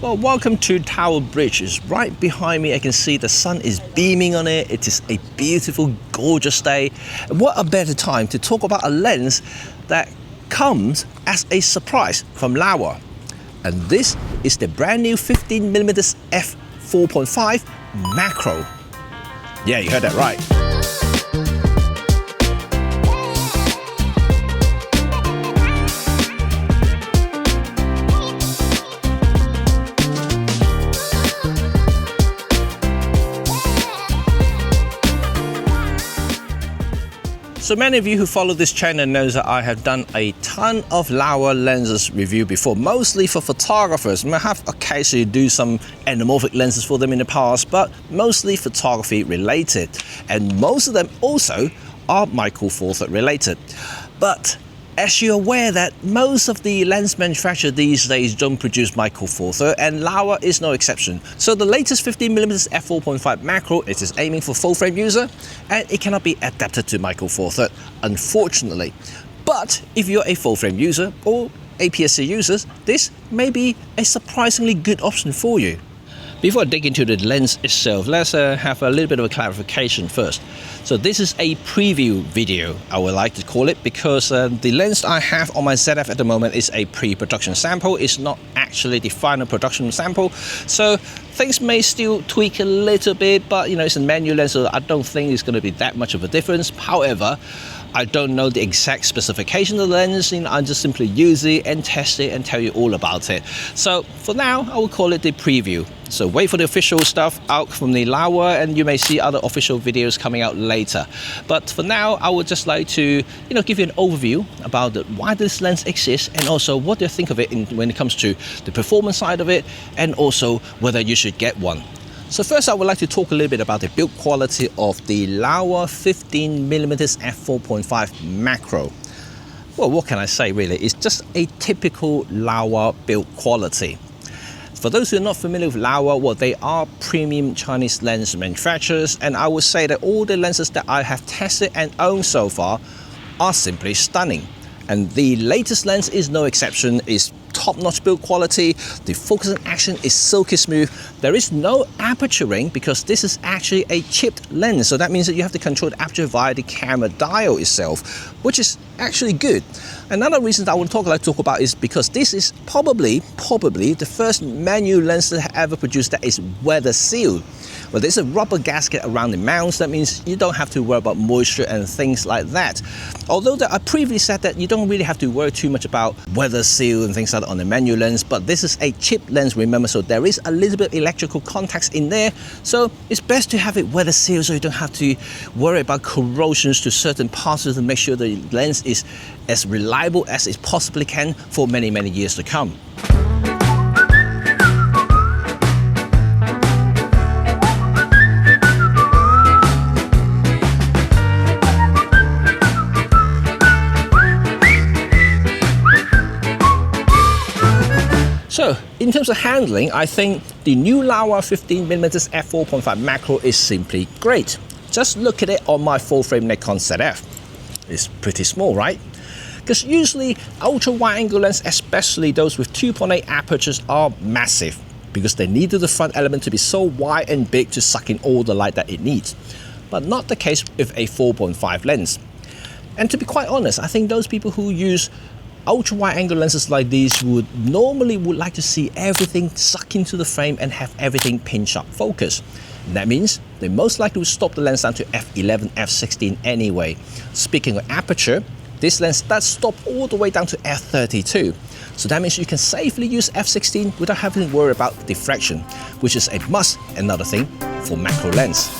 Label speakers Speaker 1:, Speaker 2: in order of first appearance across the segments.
Speaker 1: Well, welcome to Tower Bridge. It's right behind me. I can see the sun is beaming on it. It is a beautiful, gorgeous day. And what a better time to talk about a lens that comes as a surprise from Laowa. And this is the brand new 15mm f4.5 macro. Yeah, you heard that right. So many of you who follow this channel knows that I have done a ton of Laowa lenses review before, mostly for photographers. I have occasionally do some anamorphic lenses for them in the past, but mostly photography related. And most of them also are Michael Four Thirds related. But as you're aware that most of the lens manufacturers these days don't produce Michael Four Thirds, and Laowa is no exception. So the latest 15mm f4.5 macro, it is aiming for full frame user, and it cannot be adapted to Michael Four Thirds, unfortunately. But if you're a full frame user or APS-C users, this may be a surprisingly good option for you. Before I dig into the lens itself, let's have a little bit of a clarification first. So this is a preview video, I would like to call it, because the lens I have on my ZF at the moment is a pre-production sample. It's not actually the final production sample. So things may still tweak a little bit, but it's a manual lens, so I don't think it's going to be that much of a difference. However, I don't know the exact specification of the lens. I just simply use it and test it and tell you all about it. So for now, I will call it the preview. So wait for the official stuff out from the Laowa, and you may see other official videos coming out later. But for now, I would just like to give you an overview about why this lens exists, and also what do you think of it when it comes to the performance side of it, and also whether you should get one. So first, I would like to talk a little bit about the build quality of the Laowa 15mm f4.5 macro. Well, what can I say really? It's just a typical Laowa build quality. For those who are not familiar with Laowa, well, they are premium Chinese lens manufacturers, and I would say that all the lenses that I have tested and owned so far are simply stunning. And the latest lens is no exception. It's top-notch build quality. The focusing action is silky smooth. There is no aperture ring because this is actually a chipped lens. So that means that you have to control the aperture via the camera dial itself, which is actually good. Another reason that I want to talk about is because this is probably the first manual lens that I ever produced that is weather sealed. Well, there's a rubber gasket around the mounts. That means you don't have to worry about moisture and things like that. Although I previously said that you don't really have to worry too much about weather seal and things like that on the manual lens, but this is a chip lens, remember, so there is a little bit of electrical contacts in there. So it's best to have it weather sealed so you don't have to worry about corrosions to certain parts to make sure the lens is as reliable as it possibly can for many, many years to come. So, in terms of handling, I think the new Laowa 15mm f4.5 macro is simply great. Just look at it on my full-frame Nikon ZF. It's pretty small, right? Because usually ultra-wide-angle lenses, especially those with 2.8 apertures, are massive because they needed the front element to be so wide and big to suck in all the light that it needs. But not the case with a 4.5 lens. And to be quite honest, I think those people who use ultra-wide-angle lenses like these would like to see everything suck into the frame and have everything pin-sharp focus. And that means they most likely will stop the lens down to f11, f16 anyway. Speaking of aperture, this lens does stop all the way down to f32. So that means you can safely use f16 without having to worry about diffraction, which is a must, another thing, for macro lens.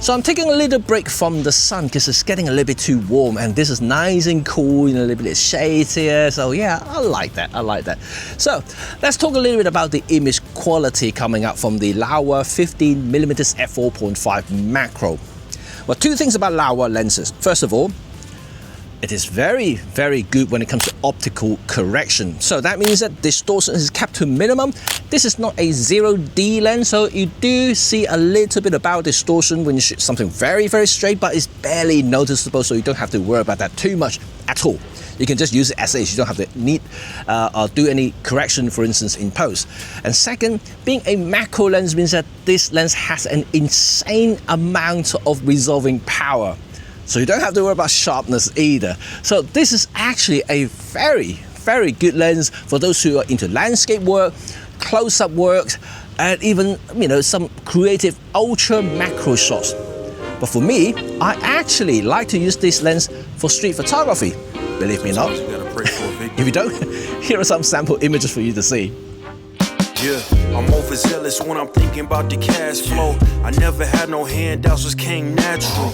Speaker 1: So I'm taking a little break from the sun because it's getting a little bit too warm, and this is nice and cool, a little bit of shade here. So yeah, I like that. So let's talk a little bit about the image quality coming up from the Laowa 15mm f4.5 macro. Well, two things about Laowa lenses. First of all, it is very, very good when it comes to optical correction. So that means that distortion is kept to minimum. This is not a 0D lens, so you do see a little bit about distortion when you shoot something very, very straight, but it's barely noticeable, so you don't have to worry about that too much at all. You can just use it as is. You don't have to need or do any correction, for instance, in post. And second, being a macro lens means that this lens has an insane amount of resolving power. So you don't have to worry about sharpness either. So this is actually a very, very good lens for those who are into landscape work, close-up work, and even, you know, some creative ultra macro shots. But for me, I actually like to use this lens for street photography. Believe me or not. If you don't, here are some sample images for you to see.
Speaker 2: Yeah, I'm overzealous when I'm thinking about the cash flow. I never had no handouts, just came natural.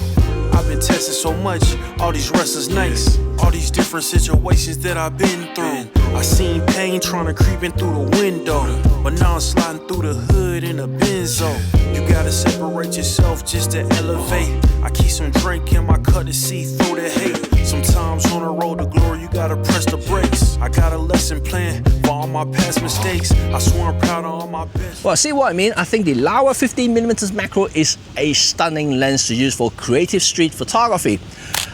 Speaker 2: I've been testing so much, all these restless nights, all these different situations that I've been through. I seen pain trying to creep in through the window, but now I'm sliding through the hood in a benzo. You gotta separate yourself just to elevate. I keep some drink in my cup to see through the hate. Sometimes on the road to glory, you gotta press the brakes. I got a lesson plan for all my past mistakes. I swear I'm proud of all my best.
Speaker 1: Well, see what I mean? I think the Laowa 15mm macro is a stunning lens to use for creative street photography.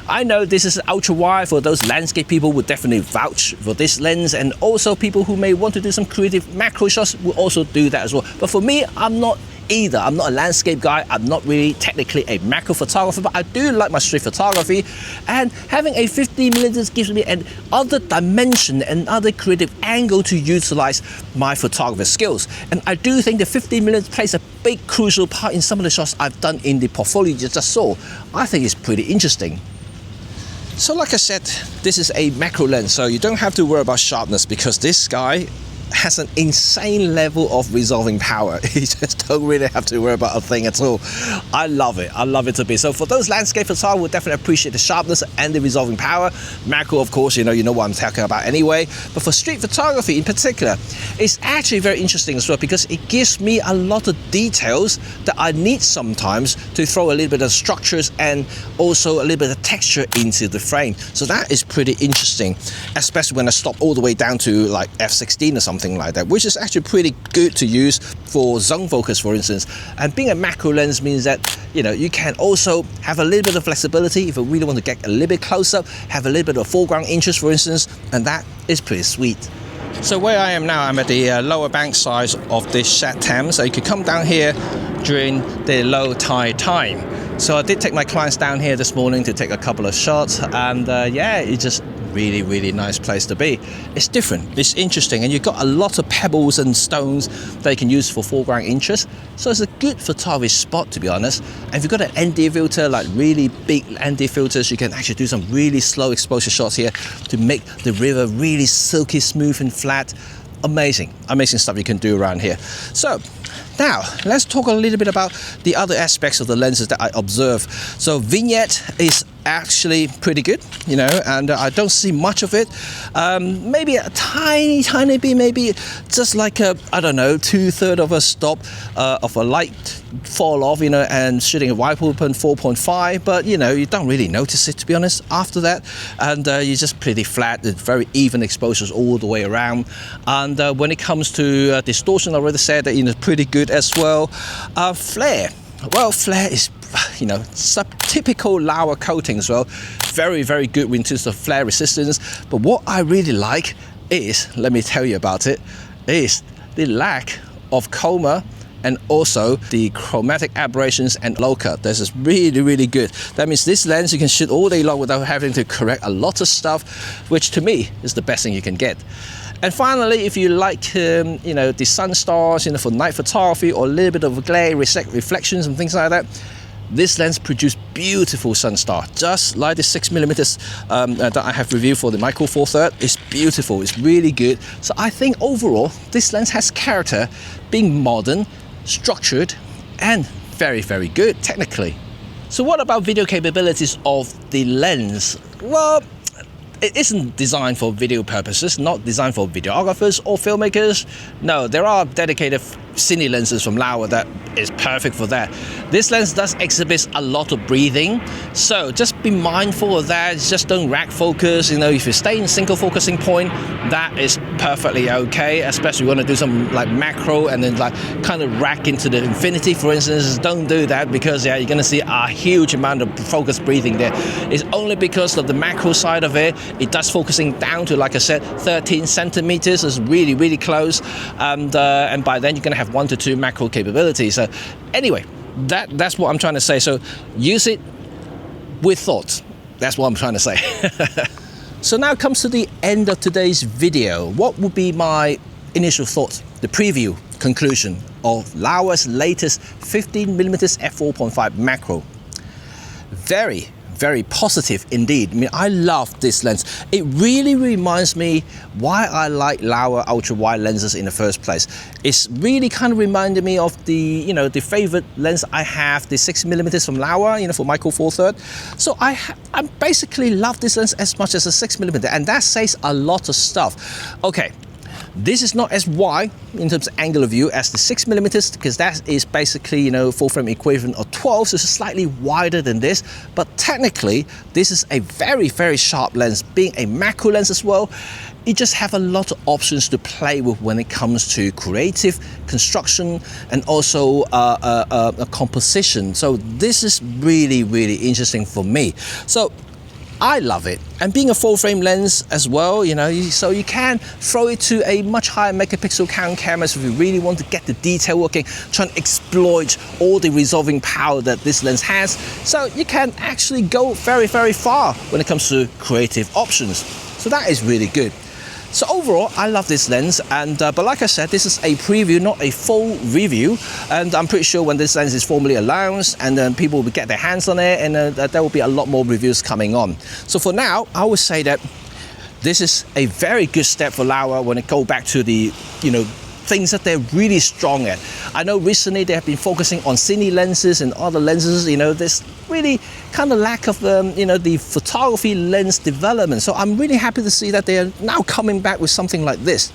Speaker 1: I know this is ultra wide. For those landscape people would definitely vouch for this lens, and also people who may want to do some creative macro shots will also do that as well. But for me, I'm not either. I'm not a landscape guy. I'm not really technically a macro photographer, but I do like my street photography, and having a 15mm gives me an other dimension and other creative angle to utilize my photography skills. And I do think the 15mm plays a big crucial part in some of the shots I've done in the portfolio you just saw. I think it's pretty interesting. So like I said, this is a macro lens, so you don't have to worry about sharpness because this guy has an insane level of resolving power. You just don't really have to worry about a thing at all. I love it. I love it to be. So for those landscape photographers, would definitely appreciate the sharpness and the resolving power. Macro, of course, you know what I'm talking about anyway. But for street photography in particular, it's actually very interesting as well because it gives me a lot of details that I need sometimes to throw a little bit of structures and also a little bit of texture into the frame. So that is pretty interesting, especially when I stop all the way down to like f16 or something like that, which is actually pretty good to use for zone focus, for instance. And being a macro lens means that, you know, you can also have a little bit of flexibility if you really want to get a little bit closer, have a little bit of foreground interest, for instance, and that is pretty sweet. So where I am now, I'm at the lower bank side of this Shat Thames, so you could come down here during the low tide time. So I did take my clients down here this morning to take a couple of shots, and yeah, it's just really, really nice place to be. It's different, it's interesting, and you've got a lot of pebbles and stones that you can use for foreground interest. So it's a good photography spot, to be honest. And if you've got an ND filter, like really big ND filters, you can actually do some really slow exposure shots here to make the river really silky smooth and flat. Amazing stuff you can do around here. So now let's talk a little bit about the other aspects of the lenses that I observe. So vignette is actually pretty good, you know, and I don't see much of it. Maybe a tiny bit, maybe just like a, I don't know, 2/3 of a stop of a light fall off, you know, and shooting a wide open 4.5, but you know, you don't really notice it, to be honest, after that. And you're just pretty flat, with very even exposures all the way around. And when it comes to distortion, I already said that, you know, pretty good as well. Flare, well, flare is, you know, typical Laowa coating as well. Very, very good in terms of flare resistance. But what I really like is, let me tell you about it, is the lack of coma and also the chromatic aberrations and low cut. This is really, really good. That means this lens you can shoot all day long without having to correct a lot of stuff, which to me is the best thing you can get. And finally, if you like, you know, the sun stars, you know, for night photography or a little bit of glare, reflections and things like that, this lens produces beautiful sun star, just like the 6mm that I have reviewed for the Micro Four Third. It's beautiful, it's really good. So I think overall, this lens has character, being modern, structured, and very, very good technically. So what about video capabilities of the lens? Well, it isn't designed for video purposes, not designed for videographers or filmmakers. No, there are dedicated cine lenses from Laowa that is perfect for that. This lens does exhibit a lot of breathing, so just be mindful of that. Just don't rack focus. You know, if you stay in single focusing point, that is perfectly okay, especially when you want to do some like macro and then like kind of rack into the infinity, for instance. Don't do that, because yeah, you're going to see a huge amount of focus breathing there. It's only because of the macro side of it. It does focusing down to, like I said, 13 centimeters. Is really, really close, and by then you're going to have 1 to 2 macro capabilities. So anyway, that's what I'm trying to say. So use it with thought. That's what I'm trying to say. So now comes to the end of today's video. What would be my initial thoughts, the preview conclusion of Laowa's latest 15mm f4.5 macro? Very, very positive indeed. I mean, I love this lens. It really reminds me why I like Laowa ultra wide lenses in the first place. It's really kind of reminded me of the, you know, the favorite lens I have, the 6mm from Laowa, you know, for Micro Four Third. So I basically love this lens as much as a 6mm, and that says a lot of stuff. Okay. This is not as wide in terms of angle of view as the 6mm, because that is basically, you know, full frame equivalent of 12, so it's slightly wider than this. But technically, this is a very, very sharp lens. Being a macro lens as well, you just have a lot of options to play with when it comes to creative construction and also a composition. So this is really, really interesting for me. So I love it, and being a full frame lens as well, you know, so you can throw it to a much higher megapixel count cameras if you really want to get the detail working, try and exploit all the resolving power that this lens has. So you can actually go very, very far when it comes to creative options. So that is really good. So overall, I love this lens, and but like I said, this is a preview, not a full review, and I'm pretty sure when this lens is formally announced and then people will get their hands on it, and there will be a lot more reviews coming on. So for now, I would say that this is a very good step for Laowa when it goes back to the, you know, things that they're really strong at. I know recently they have been focusing on cine lenses and other lenses. You know, there's really kind of lack of you know, the photography lens development. So I'm really happy to see that they are now coming back with something like this.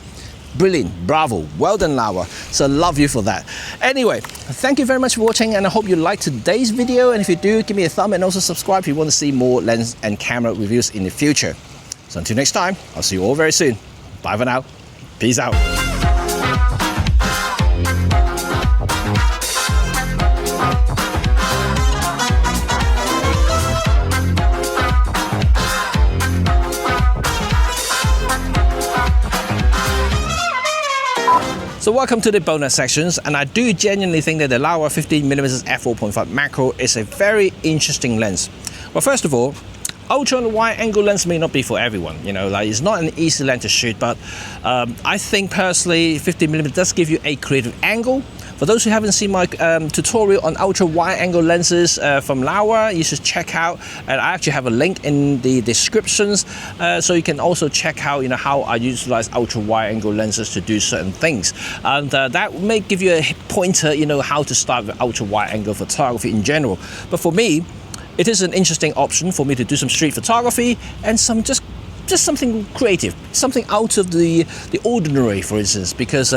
Speaker 1: Brilliant, bravo, well done Laowa. So love you for that. Anyway, thank you very much for watching, and I hope you liked today's video. And if you do, give me a thumb and also subscribe if you want to see more lens and camera reviews in the future. So until next time, I'll see you all very soon. Bye for now. Peace out. So welcome to the bonus sections, and I do genuinely think that the Laowa 15mm f4.5 macro is a very interesting lens. Well, first of all, ultra wide angle lens may not be for everyone, you know, like it's not an easy lens to shoot, but I think personally 15mm does give you a creative angle. For those who haven't seen my tutorial on ultra wide angle lenses from Laowa, you should check out, and I actually have a link in the descriptions, so you can also check out, you know, how I utilize ultra wide angle lenses to do certain things, and that may give you a pointer, you know, how to start with ultra wide angle photography in general. But for me, it is an interesting option for me to do some street photography and some just something creative, something out of the ordinary, for instance, because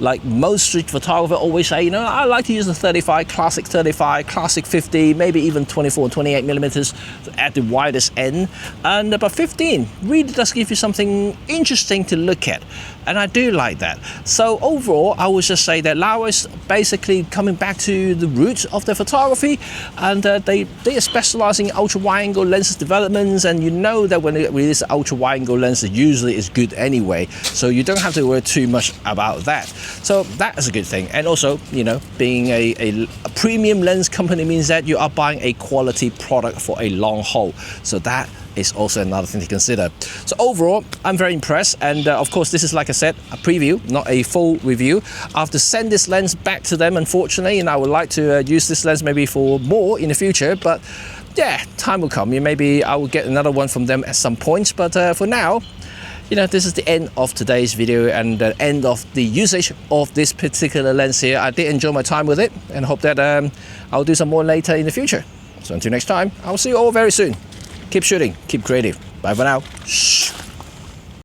Speaker 1: like most street photographers always say, you know, I like to use the 35, classic 50, maybe even 24 and 28mm at the widest end, and but 15 really does give you something interesting to look at, and I do like that. So overall, I would just say that Laowa is basically coming back to the roots of their photography, and they are specializing in ultra wide angle lenses developments, and you know that when they release ultra wide angle lens usually is good anyway, so you don't have to worry too much about that. So that is a good thing. And also, you know, being a premium lens company means that you are buying a quality product for a long haul, so that is also another thing to consider. So overall, I'm very impressed, and of course this is, like I said, a preview, not a full review. I have to send this lens back to them, unfortunately, and I would like to use this lens maybe for more in the future, but yeah, time will come. Maybe I will get another one from them at some point, but for now, you know, this is the end of today's video and the end of the usage of this particular lens here. I did enjoy my time with it, and hope that I'll do some more later in the future. So until next time, I'll see you all very soon. Keep shooting, keep creative. Bye for now.